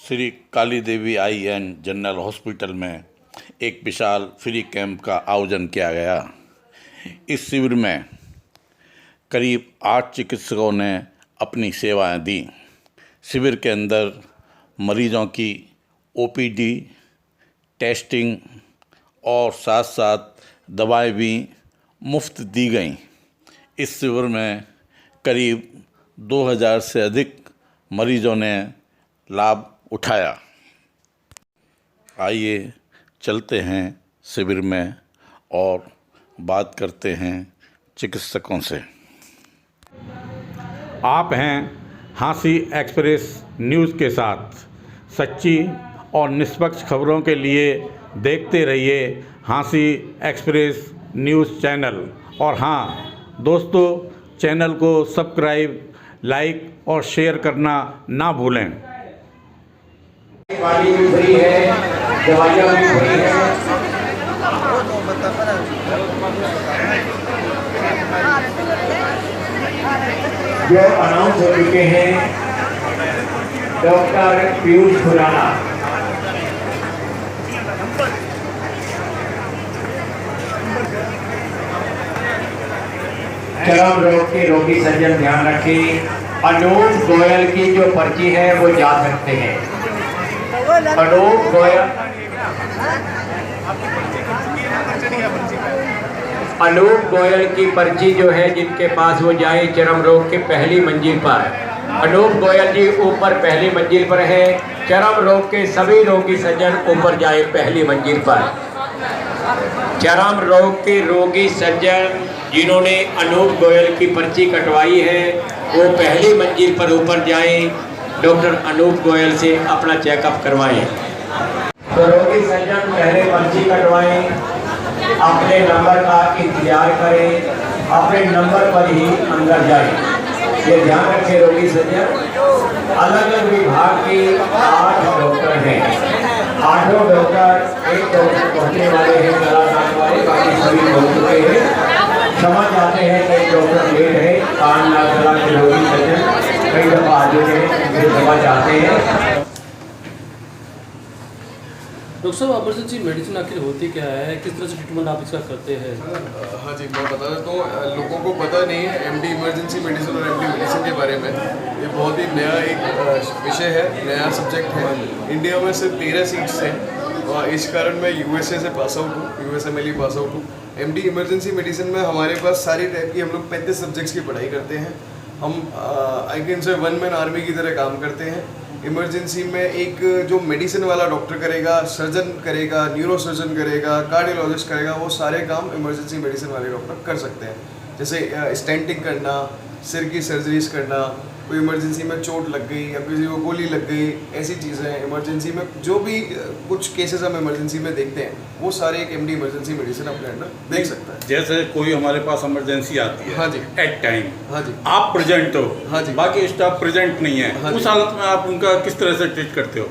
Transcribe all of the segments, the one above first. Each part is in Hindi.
Shri Kali Devi I and general hospital में एक विशाल फ्री कैंप का आयोजन किया गया। इस शिविर में करीब 8 चिकित्सकों ने अपनी सेवाएं दी। शिविर के अंदर मरीजों की ओपीडी, टेस्टिंग और साथ साथ दवाएं भी मुफ्त दी गईं। इस शिविर में करीब 2000 से अधिक मरीजों ने लाभ उठाया। आइए चलते हैं शिविर में और बात करते हैं चिकित्सकों से। आप हैं हाँसी एक्सप्रेस न्यूज़ के साथ। सच्ची और निष्पक्ष खबरों के लिए देखते रहिए हाँसी एक्सप्रेस न्यूज़ चैनल। और हाँ दोस्तों, चैनल को सब्सक्राइब, लाइक और शेयर करना ना भूलें। पानी भी फ्री है, दवाइयाँ भी फ्री है। जो अनाउंस हो चुके हैं डॉक्टर पीयूष खुराना। चरम रोग के रोगी सज्जन ध्यान रखें, अनूप गोयल की जो पर्ची है वो जा सकते हैं। अनूप गोयल की पर्ची जो है जिनके पास वो जाए चरम रोग के पहली मंजिल पर। अनूप गोयल जी ऊपर पहली मंजिल पर है। चरम रोग के सभी रोगी सज्जन ऊपर जाए पहली मंजिल पर। चरम रोग के रोगी सज्जन जिन्होंने अनूप गोयल की पर्ची कटवाई है वो पहली मंजिल पर ऊपर जाएं, डॉक्टर अनूप गोयल से अपना चेकअप करवाएं। तो रोगी सज्जन पहले पर्ची कटवाएं, अपने नंबर का इंतजार करें, अपने नंबर पर ही अंदर जाएं। ये ध्यान रखें रोगी सज्जन, अलग अलग विभाग के 8 डॉक्टर हैं। 8 डॉक्टर एक डॉक्टर पहुंचने वाले हैं, कलाकार वाले, बाकी सभी पहुंच चुके हैं। समझ जाते हैं कि डॉक्टर लेट है, कान नाक गला के रोगी सज्जन कई दफा आ चुके हैं, फिर समझ जाते हैं। डॉक्टर साहब, इमरजेंसी मेडिसिन आखिर होती क्या है, किस तरह से ट्रीटमेंट आप इसका करते हैं? हाँ जी, मैं बता देता हूँ। लोगों को पता नहीं है एमडी इमरजेंसी मेडिसिन और एमडी मेडिसिन के बारे में। ये बहुत ही नया एक विषय है, नया सब्जेक्ट है। इंडिया में सिर्फ 13 सीट्स हैं और इस कारण मैं यूएसए से पास आउट हूँ, यूएसएमएल पास आउट हूँ। एमडी इमरजेंसी मेडिसिन में हमारे पास सारी टाइप की हम लोग 35 सब्जेक्ट्स की पढ़ाई करते हैं। हम I can say one man army की तरह काम करते हैं। इमरजेंसी में एक जो मेडिसिन वाला डॉक्टर करेगा, सर्जन करेगा, न्यूरो सर्जन करेगा, कार्डियोलॉजिस्ट करेगा, वो सारे काम इमरजेंसी मेडिसिन वाले डॉक्टर कर सकते हैं। जैसे स्टेंटिंग करना, सिर की सर्जरीज करना, कोई इमरजेंसी में चोट लग गई या किसी को गोली लग गई, ऐसी चीज़ें इमरजेंसी में जो भी कुछ केसेस हम इमरजेंसी में देखते हैं वो सारे एक एमडी इमरजेंसी मेडिसिन अपने अंदर देख सकता है। जैसे कोई हमारे पास इमरजेंसी आती है, हाँ जी, एट टाइम, हाँ जी, आप प्रेजेंट हो, हाँ जी, बाकी स्टाफ प्रेजेंट नहीं है, हाँ उस हालत में आप उनका किस तरह से ट्रीट करते हो?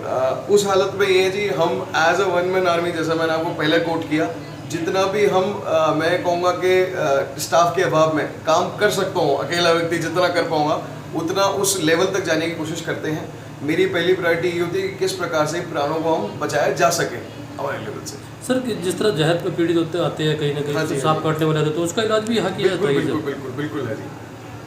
उस हालत में ये जी, हम as a one man army, जैसा मैंने आपको पहले कोट किया, जितना भी हम मैं कहूँगा कि स्टाफ के अभाव में काम कर सकता हूँ, अकेला व्यक्ति जितना कर पाऊँगा उतना उस लेवल तक जाने की कोशिश करते हैं। मेरी पहली प्रायोरिटी ये होती है कि किस प्रकार से प्राणों को हम बचाया जा सके हमारे लेवल से। सर, जिस तरह जहर पे पीड़ित होते आते हैं कहीं ना कहीं, हाँ जी, सांप काटने वाले रहते, तो उसका इलाज भी यहाँ किया जाता है? बिल्कुल बिल्कुल बिल्कुल है जी,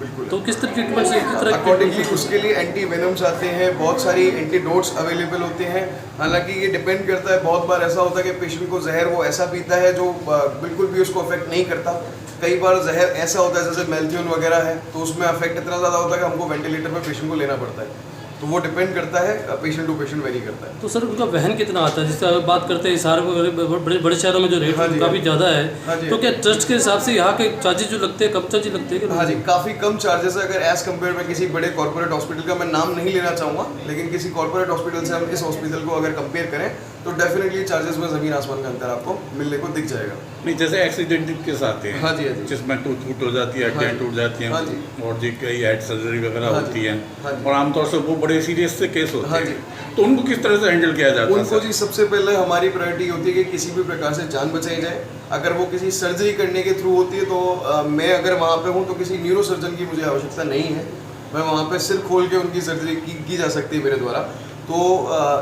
बिल्कुल। तो किस तरह ट्रीटमेंट से, किस तरह अकॉर्डिंगली उसके लिए एंटी वेनम्स आते हैं, बहुत सारी एंटीडोट्स अवेलेबल होते हैं। हालांकि ये डिपेंड करता है, बहुत बार ऐसा होता है कि पेशेंट को जहर वो ऐसा पीता है जो बिल्कुल भी उसको अफेक्ट नहीं करता। कई बार जहर ऐसा होता है जैसे मेल्थियोन वगैरह है, तो उसमें अफेक्ट इतना ज़्यादा होता है कि हमको वेंटिलेटर पर पेशेंट को लेना पड़ता है। तो वो डिपेंड करता है, पेशेंट टू पेशेंट वेरी करता है। तो सर, उनका वहन कितना आता है? जिससे अगर बात करते हैं शहर बड़े बड़े शहरों में जो रेट काफ़ी ज़्यादा है, तो क्या ट्रस्ट के हिसाब से यहाँ के चार्जेज जो लगते हैं, कम चार्जेज लगते हैं? हाँ जी, काफ़ी कम चार्जेस है। अगर एज़ कम्पेयर में किसी बड़े कॉर्पोरेट हॉस्पिटल का मैं नाम नहीं लेना चाहूँगा, लेकिन किसी कॉर्पोरेट हॉस्पिटल से हम इस हॉस्पिटल को अगर कंपेयर करें तो डेफिनेटली चार्जेस में ज़मीन आसमान का अंतर आपको मिलने को दिख जाएगा। नहीं, जैसे एक्सीडेंट केस आते हैं, हाँ जी, हाँ जी, जिसमें टूट फूट हो जाती है, हड्डियाँ टूट जाती हैं, हाँ जी, और जी कई हेड सर्जरी वगैरह होती है, हाँ जी, और आमतौर से वो बड़े सीरियस से केस होते हाँ हैं, जी, तो उनको किस तरह से हैंडल किया जाता है? उनको जी सबसे पहले हमारी प्रायोरिटी होती है कि किसी भी प्रकार से जान बचाई जाए। अगर वो किसी सर्जरी करने के थ्रू होती है तो मैं अगर वहाँ पे हूँ तो किसी न्यूरो सर्जन की मुझे आवश्यकता नहीं है। मैं वहाँ पे सिर खोल के उनकी सर्जरी की जा सकती है मेरे द्वारा। तो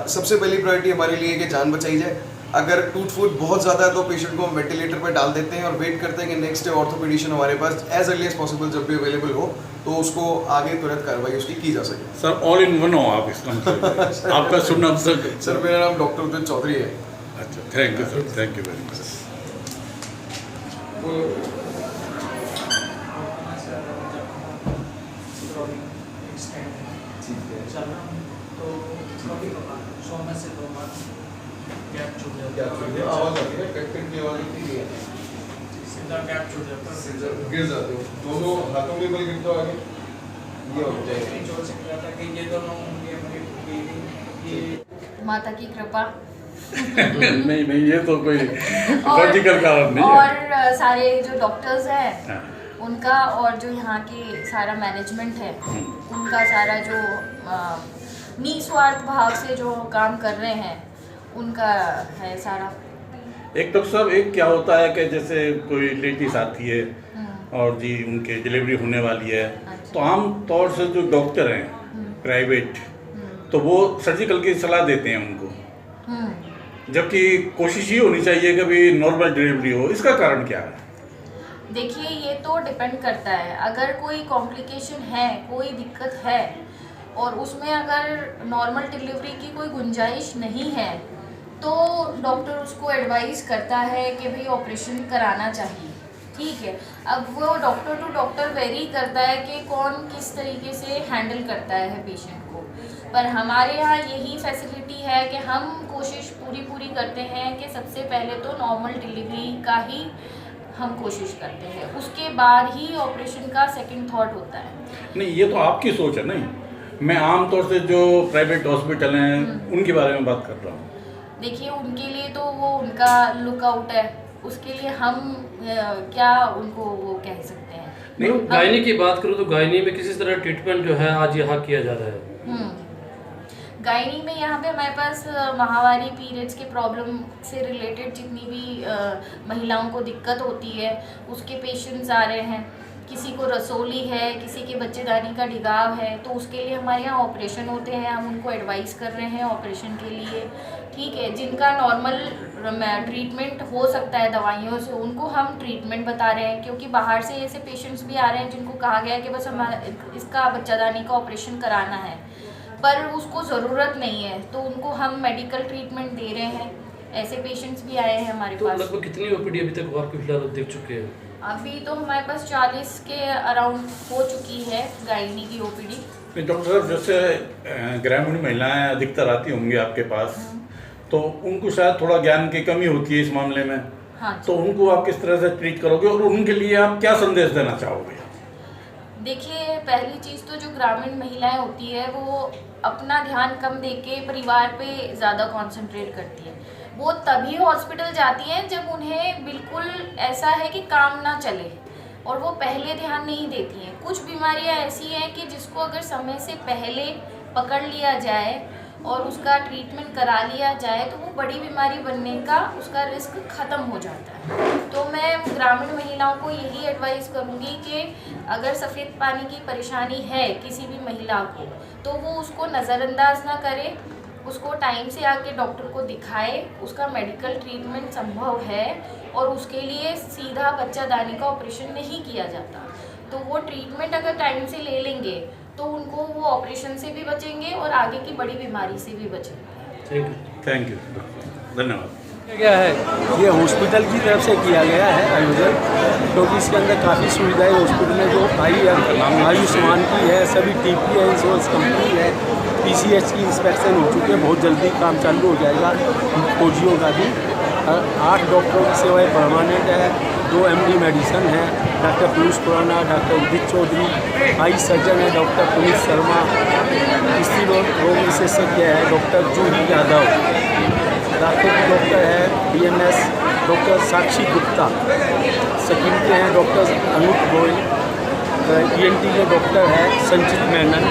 सबसे पहली प्रायोरिटी हमारे लिए है कि जान बचाई जाए। अगर टूट फूट बहुत ज़्यादा है तो पेशेंट को हम वेंटिलेटर पर डाल देते हैं और वेट करते हैं कि नेक्स्ट डे ऑर्थोपेडिशियन हमारे पास एज अर्ली एज पॉसिबल जब भी अवेलेबल हो तो उसको आगे तुरंत कार्रवाई उसकी की जा सके। सर ऑल इन वन हो आप इसका मतलब आपका शुभ नाम सर मेरा नाम डॉक्टर उदित चौधरी है। अच्छा, thank you sir, thank you very much. गिर जाते हो दोनों हाथों के बल गिरते हो आगे ये हो जाएगा। माता की कृपा नहीं ये तो कोई लॉजिकल कारण नहीं है। और सारे जो डॉक्टर्स हैं हाँ। उनका और जो यहाँ के सारा मैनेजमेंट है उनका सारा जो निस्वार्थ भाव से जो काम कर रहे हैं उनका है सारा। एक डॉक्टर साहब, एक क्या होता है कि जैसे कोई लेडीज आती है और जी उनके डिलीवरी होने वाली है तो आम तौर से जो डॉक्टर हैं प्राइवेट तो वो सर्जिकल की सलाह देते हैं उनको, जबकि कोशिश ये होनी चाहिए कि भी नॉर्मल डिलीवरी हो। इसका कारण क्या है? देखिए ये तो डिपेंड करता है, अगर कोई कॉम्प्लिकेशन है, कोई दिक्कत है और उसमें अगर नॉर्मल डिलीवरी की कोई गुंजाइश नहीं है तो डॉक्टर उसको एडवाइस करता है कि भाई ऑपरेशन कराना चाहिए, ठीक है। अब वो डॉक्टर टू डॉक्टर वेरी करता है कि कौन किस तरीके से हैंडल करता है पेशेंट को, पर हमारे यहाँ यही फैसिलिटी है कि हम कोशिश पूरी करते हैं कि सबसे पहले तो नॉर्मल डिलीवरी का ही हम कोशिश करते हैं, उसके बाद ही ऑपरेशन का सेकंड थॉट होता है। नहीं ये तो आपकी सोच है, नहीं मैं आमतौर से जो प्राइवेट हॉस्पिटल हैं उनके बारे में बात कर रहा हूँ। देखिए उनके लिए तो वो उनका लुकआउट है, उसके लिए हम क्या उनको वो कह सकते हैं। नहीं गायनी की बात करूँ तो गायनी में किसी तरह ट्रीटमेंट जो है आज यहाँ किया जा रहा है। गायनी में यहाँ पे हमारे पास माहवारी पीरियड्स के प्रॉब्लम से रिलेटेड जितनी भी महिलाओं को दिक्कत होती है उसके पेशेंट्स आ रहे हैं। किसी को रसोली है, किसी के बच्चेदानी का ढिगाव है, तो उसके लिए हमारे यहाँ ऑपरेशन होते हैं, हम उनको एडवाइस कर रहे हैं ऑपरेशन के लिए, ठीक है। जिनका नॉर्मल ट्रीटमेंट हो सकता है दवाइयों से, उनको हम ट्रीटमेंट बता रहे हैं, क्योंकि बाहर से ऐसे पेशेंट्स भी आ रहे हैं जिनको कहा गया है कि बस हमारा इसका बच्चेदानी का ऑपरेशन कराना है, पर उसको ज़रूरत नहीं है, तो उनको हम मेडिकल ट्रीटमेंट दे रहे हैं। ऐसे पेशेंट्स भी आए हैं हमारे पास। लगभग कितनी ओपीडी अभी तक आपके फिलहाल देख चुके हैं? अभी तो हमारे पास 40 के अराउंड हो चुकी है गायनी की ओपीडी। डॉक्टर साहब, जैसे ग्रामीण महिलाएं अधिकतर आती होंगी आपके पास, तो उनको शायद थोड़ा ज्ञान की कमी होती है इस मामले में। हाँ, तो उनको आप किस तरह से ट्रीट करोगे और उनके लिए आप क्या संदेश देना चाहोगे? देखिए पहली चीज़ तो जो ग्रामीण महिलाएं होती है वो अपना ध्यान कम देके परिवार पे ज़्यादा कंसंट्रेट करती है। वो तभी हॉस्पिटल जाती हैं जब उन्हें बिल्कुल ऐसा है कि काम ना चले, और वो पहले ध्यान नहीं देती हैं। कुछ बीमारियां ऐसी हैं कि जिसको अगर समय से पहले पकड़ लिया जाए और उसका ट्रीटमेंट करा लिया जाए तो वो बड़ी बीमारी बनने का उसका रिस्क ख़त्म हो जाता है। तो मैं ग्रामीण महिलाओं को यही एडवाइस करूँगी कि अगर सफ़ेद पानी की परेशानी है किसी भी महिला को, तो वो उसको नज़रअंदाज ना करे, उसको टाइम से आके डॉक्टर को दिखाए, उसका मेडिकल ट्रीटमेंट संभव है और उसके लिए सीधा बच्चादानी का ऑपरेशन नहीं किया जाता। तो वो ट्रीटमेंट अगर टाइम से ले लेंगे तो उनको वो ऑपरेशन से भी बचेंगे और आगे की बड़ी बीमारी से भी बचेंगे। थैंक यू, धन्यवाद। क्या है ये हॉस्पिटल की तरफ से किया गया है आयोजन, क्योंकि इसके अंदर काफ़ी सुविधाएं हॉस्पिटल में जो आयुष्मान की है, सभी TP है, इंश्योरेंस कंपनी है, PCH की इंस्पेक्शन हो चुकी है, बहुत जल्दी काम चालू हो जाएगा फौजियों का भी। 8 डॉक्टरों की सेवाएँ परमानेंट है, 2 MD मेडिसन है, डॉक्टर पीयूष खुराना, डॉक्टर उदित चौधरी, आई सर्जन है डॉक्टर पुनीत शर्मा, स्त्री रोग विशेषज्ञ है डॉक्टर जूही यादव, डॉक्टर है BMS डॉक्टर साक्षी गुप्ता, सेक्रेटरी हैं डॉक्टर अनूप गोयल, ENT के डॉक्टर है संचित मेनन,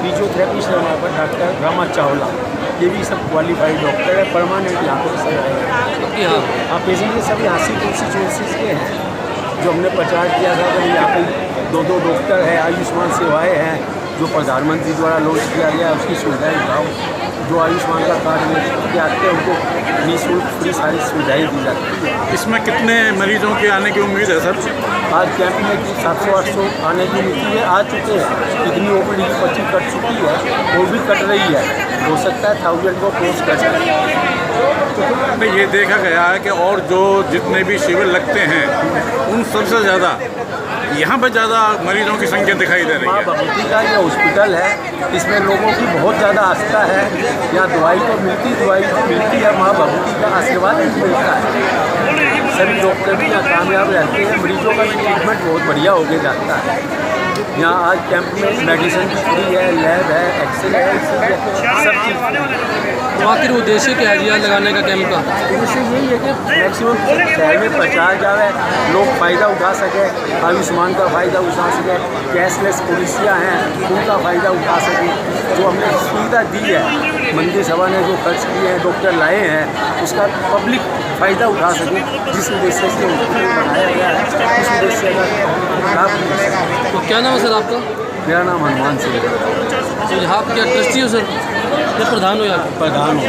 फिजियोथेरेपिस्ट है हमारे पास डॉक्टर रामा चावला, ये भी सब क्वालिफाइड डॉक्टर है, परमानेंट यहाँ पर सब आएंगे। हाँ, पेशेंट के सभी 80 कॉन्स्टिट्यूएंसीज के हैं जो हमने प्रचार किया था कि यहाँ पे 2 डॉक्टर है, आयुष्मान सेवाएं हैं, जो प्रधानमंत्री द्वारा लॉन्च किया गया है उसकी सुविधाएं उठाओ। जो आयुष्मान का कार्ड में आते हैं उनको निःशुल्क फ्री सारी सुविधाएं दी जाती है। इसमें कितने मरीजों के आने की उम्मीद है सर? आज कैंप में 700-800 आने की उम्मीद है, आ चुके हैं। इतनी ओपीडी की पर्ची कट चुकी है और भी कट रही है, हो सकता है 1000 को क्रॉस कर जाए। तो ये देखा गया है कि और जो जितने भी शिविर लगते हैं उन सबसे ज़्यादा यहाँ पर ज़्यादा मरीजों की संख्या दिखाई दे रही माँ है। भगवती का ये हॉस्पिटल है, इसमें लोगों की बहुत ज़्यादा आस्था है। यहाँ दवाई तो मिलती है, माँ भगवती का आशीर्वाद भी मिलता है। सभी डॉक्टर भी यहाँ कामयाब रहते हैं, मरीजों का भी ट्रीटमेंट बहुत बढ़िया हो गया जाता है। यहाँ आज कैंप में मेडिसिन भी फ्री है, लैब है, एक्सरे है, सब चीज़ फ्री है। तो आखिर उद्देश्य क्या है यहाँ लगाने का कैंप का? उद्देश्य यही है कि मैक्सिमम शहर में प्रचार जाए, लोग फ़ायदा उठा सके, आयुष्मान का फ़ायदा उठा सके, कैशलेस पॉलिसियाँ हैं उनका फ़ायदा उठा सके। जो हमने सुविधा दी है, मंदिर सभा ने जो खर्च किए हैं, डॉक्टर लाए हैं, उसका पब्लिक फ़ायदा उठा सके, जिस उद्देश्य से बनाया गया है उस उद्देश्य का लाभ मिल सके। तो क्या नाम है सर आपका? मेरा नाम हनुमान सिंह है। तो यहाँ आप क्या ट्रस्टी हो सर या प्रधान हो यहाँ के? प्रधान हूँ।